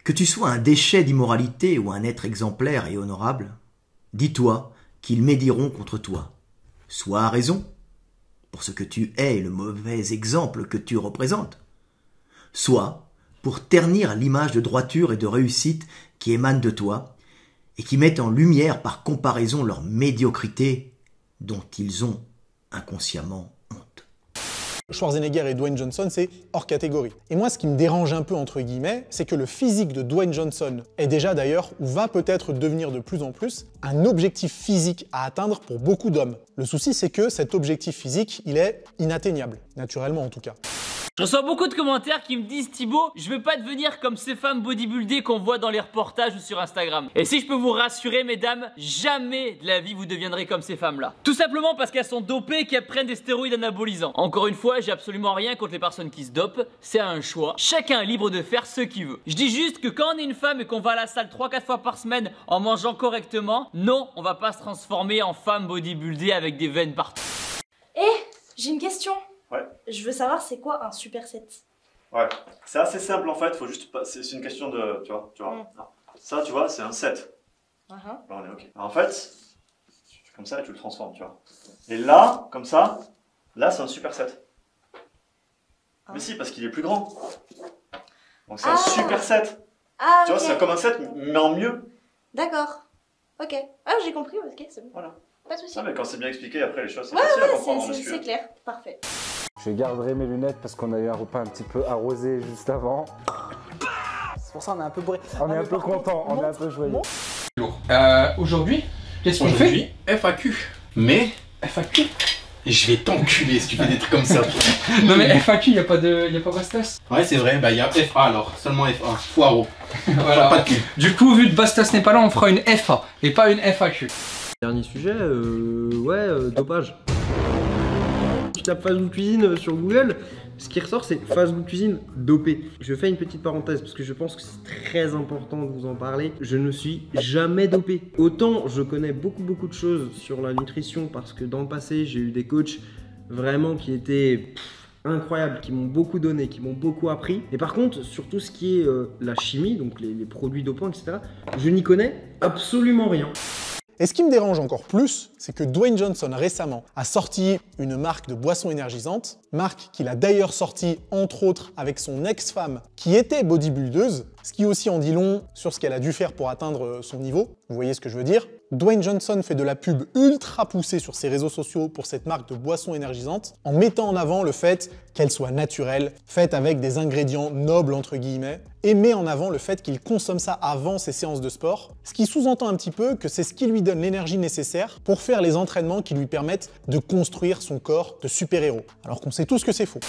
Que tu sois un déchet d'immoralité ou un être exemplaire et honorable, dis-toi qu'ils médiront contre toi, soit à raison, pour ce que tu es et le mauvais exemple que tu représentes, soit pour ternir l'image de droiture et de réussite qui émane de toi et qui met en lumière par comparaison leur médiocrité dont ils ont inconsciemment honte. Schwarzenegger et Dwayne Johnson, c'est hors catégorie. Et moi, ce qui me dérange un peu, entre guillemets, c'est que le physique de Dwayne Johnson est déjà d'ailleurs, ou va peut-être devenir de plus en plus, un objectif physique à atteindre pour beaucoup d'hommes. Le souci, c'est que cet objectif physique, il est inatteignable, naturellement en tout cas. Je reçois beaucoup de commentaires qui me disent Thibaut, je veux pas devenir comme ces femmes bodybuildées qu'on voit dans les reportages ou sur Instagram. Et si je peux vous rassurer mesdames, jamais de la vie vous deviendrez comme ces femmes là. Tout simplement parce qu'elles sont dopées et qu'elles prennent des stéroïdes anabolisants. Encore une fois, j'ai absolument rien contre les personnes qui se dopent, c'est un choix. Chacun est libre de faire ce qu'il veut. Je dis juste que quand on est une femme et qu'on va à la salle 3-4 fois par semaine en mangeant correctement, non, on va pas se transformer en femme bodybuildée avec des veines partout. J'ai une question. Ouais. Je veux savoir c'est quoi un superset. Ouais, c'est assez simple en fait, faut juste pas... c'est une question de... Tu vois. Ça, tu vois, c'est un set. Là, on est ok. Alors, en fait, tu fais comme ça et tu le transformes, tu vois. Et là, comme ça, là, c'est un superset. Mais si, parce qu'il est plus grand. Donc c'est un superset. Tu vois, c'est comme un set, mais en mieux. D'accord. Ok. Ah, j'ai compris, ok, c'est bon. Voilà. Pas de soucis. Ah, mais quand c'est bien expliqué, après les choses, c'est facile à comprendre. C'est clair, parfait. Je garderai mes lunettes parce qu'on a eu un repas un petit peu arrosé juste avant. C'est pour ça on est un peu bourré. On est un peu content, on est un peu joyeux. Aujourd'hui, qu'est-ce qu'on fait? FAQ. Mais FAQ, je vais t'enculer si tu fais des trucs comme ça. Non mais FAQ, y a pas Bastos. Ouais, c'est vrai, bah il y a FA alors, seulement FA, foireau. Voilà. Pas de cul. Du coup, vu que Bastos n'est pas là, on fera une FA et pas une FAQ. Dernier sujet, dopage. Tu tapes Fast Food Cuisine sur Google, ce qui ressort c'est Fast Food Cuisine dopé. Je fais une petite parenthèse parce que je pense que c'est très important de vous en parler. Je ne suis jamais dopé. Autant je connais beaucoup de choses sur la nutrition parce que dans le passé j'ai eu des coachs vraiment qui étaient incroyables, qui m'ont beaucoup donné, qui m'ont beaucoup appris. Et par contre, sur tout ce qui est la chimie, donc les produits dopants, etc., je n'y connais absolument rien. Et ce qui me dérange encore plus, c'est que Dwayne Johnson récemment a sorti une marque de boisson énergisante, marque qu'il a d'ailleurs sortie entre autres avec son ex-femme qui était bodybuildeuse, ce qui aussi en dit long sur ce qu'elle a dû faire pour atteindre son niveau. Vous voyez ce que je veux dire? Dwayne Johnson fait de la pub ultra poussée sur ses réseaux sociaux pour cette marque de boisson énergisante en mettant en avant le fait qu'elle soit naturelle, faite avec des ingrédients nobles entre guillemets, et met en avant le fait qu'il consomme ça avant ses séances de sport, ce qui sous-entend un petit peu que c'est ce qui lui donne l'énergie nécessaire pour faire les entraînements qui lui permettent de construire son corps de super-héros, alors qu'on sait tous que c'est faux.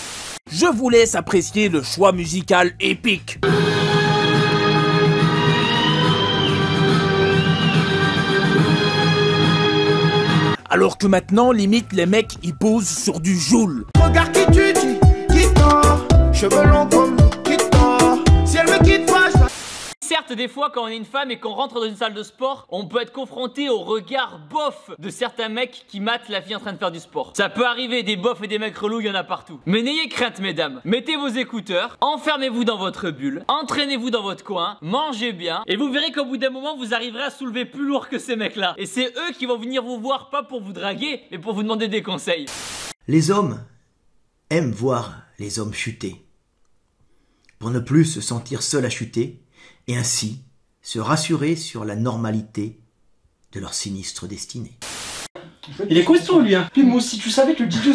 Je vous laisse apprécier le choix musical épique. Alors que maintenant, limite, les mecs, ils posent sur du Joule. Regarde qui tu dis, qui tord, cheveux longs comme qui tord, si elle me quitte pas, je... Certes, des fois, quand on est une femme et qu'on rentre dans une salle de sport, on peut être confronté au regard bof de certains mecs qui matent la fille en train de faire du sport. Ça peut arriver, des bofs et des mecs relous, il y en a partout. Mais n'ayez crainte, mesdames. Mettez vos écouteurs, enfermez-vous dans votre bulle, entraînez-vous dans votre coin, mangez bien, et vous verrez qu'au bout d'un moment, vous arriverez à soulever plus lourd que ces mecs-là. Et c'est eux qui vont venir vous voir, pas pour vous draguer, mais pour vous demander des conseils. Les hommes aiment voir les hommes chuter, pour ne plus se sentir seuls à chuter, et ainsi se rassurer sur la normalité de leur sinistre destinée. Il est costaud lui hein. Pimous, si tu savais que le DJ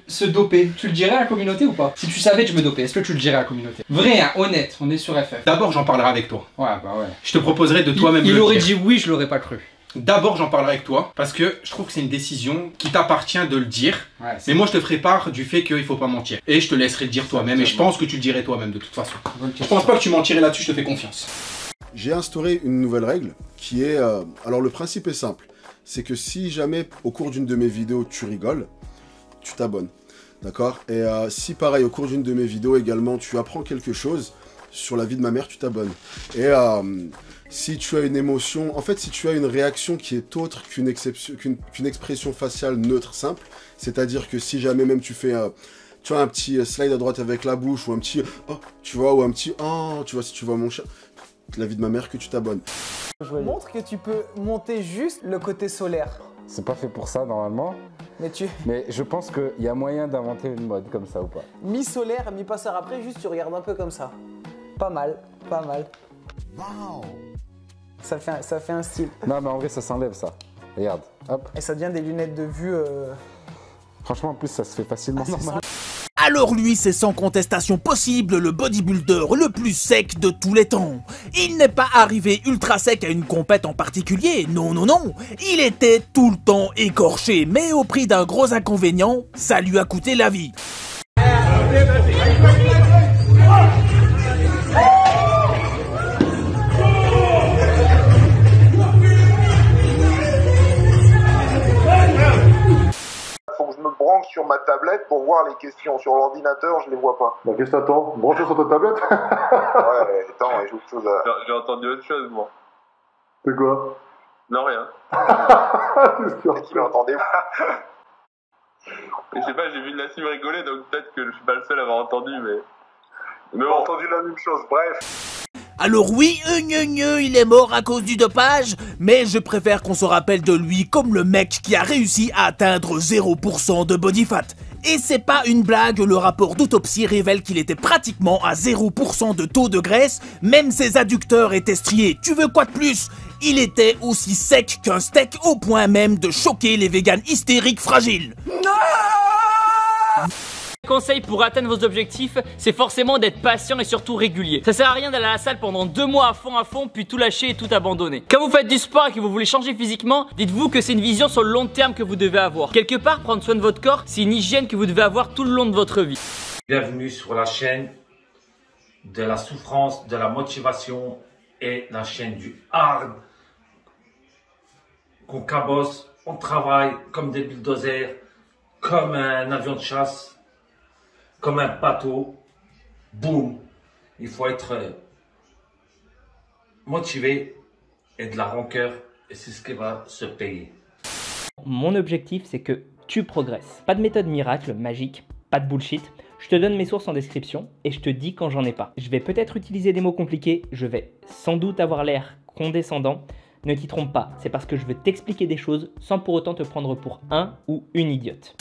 se dopait, tu le dirais à la communauté ou pas? Si tu savais que je me dopais, est-ce que tu le dirais à la communauté? Vrai hein, honnête, on est sur FF. D'abord j'en parlerai avec toi. Ouais bah ouais. Je te proposerai de toi-même Il aurait dit oui, je l'aurais pas cru. D'abord j'en parlerai avec toi, parce que je trouve que c'est une décision qui t'appartient de le dire. Ouais, mais moi je te ferai part du fait qu'il faut pas mentir. Et je te laisserai le dire toi-même, et je pense que tu le dirais toi-même de toute façon. Je pense pas que tu mentirais là-dessus, je te fais confiance. J'ai instauré une nouvelle règle qui est... alors le principe est simple, c'est que si jamais au cours d'une de mes vidéos tu rigoles, tu t'abonnes. D'accord? Et si pareil au cours d'une de mes vidéos également tu apprends quelque chose sur la vie de ma mère, tu t'abonnes. Et si tu as une émotion, en fait si tu as une réaction qui est autre qu'une expression faciale neutre simple, c'est-à-dire que si jamais même tu fais... tu vois un petit slide à droite avec la bouche, ou un petit oh, tu vois, ou un petit oh, tu vois, si tu vois mon chat, la vie de ma mère que tu t'abonnes. Montre que tu peux monter juste le côté solaire. C'est pas fait pour ça normalement. Mais je pense qu'il y a moyen d'inventer une mode comme ça ou pas. Mi-solaire, mi-passeur après, juste tu regardes un peu comme ça. Pas mal, pas mal. Wow. Ça fait un style. Non mais en vrai ça s'enlève ça. Regarde, hop. Et ça devient des lunettes de vue. Franchement en plus ça se fait facilement normal. Alors lui, c'est sans contestation possible le bodybuilder le plus sec de tous les temps. Il n'est pas arrivé ultra sec à une compète en particulier, non non non. Il était tout le temps écorché, mais au prix d'un gros inconvénient, ça lui a coûté la vie. Faut que je me branque sur ma tablette pour voir les questions. Sur l'ordinateur, je les vois pas. Bah qu'est-ce que t'attends? Branche sur ta tablette. Ouais, attends, j'ai autre chose à... J'ai entendu autre chose, moi. C'est quoi? Non, rien. Qu'est-ce qu'il entendait? Je sais pas, j'ai vu Nassim rigoler, donc peut-être que je suis pas le seul à avoir entendu, mais... Mais on a entendu la même chose, bref. Alors oui, il est mort à cause du dopage, mais je préfère qu'on se rappelle de lui comme le mec qui a réussi à atteindre 0% de body fat. Et c'est pas une blague, le rapport d'autopsie révèle qu'il était pratiquement à 0% de taux de graisse, même ses adducteurs étaient striés. Tu veux quoi de plus? Il était aussi sec qu'un steak au point même de choquer les véganes hystériques fragiles. Conseil pour atteindre vos objectifs, c'est forcément d'être patient et surtout régulier. Ça sert à rien d'aller à la salle pendant 2 mois à fond, puis tout lâcher et tout abandonner. Quand vous faites du sport et que vous voulez changer physiquement, dites-vous que c'est une vision sur le long terme que vous devez avoir. Quelque part, prendre soin de votre corps, c'est une hygiène que vous devez avoir tout le long de votre vie. Bienvenue sur la chaîne de la souffrance, de la motivation et la chaîne du hard. Qu'on cabosse, on travaille comme des bulldozers, comme un avion de chasse. Comme un bateau, boum, il faut être motivé et de la rancœur, et c'est ce qui va se payer. Mon objectif, c'est que tu progresses. Pas de méthode miracle, magique, pas de bullshit. Je te donne mes sources en description et je te dis quand j'en ai pas. Je vais peut-être utiliser des mots compliqués, je vais sans doute avoir l'air condescendant. Ne t'y trompe pas, c'est parce que je veux t'expliquer des choses sans pour autant te prendre pour un ou une idiote.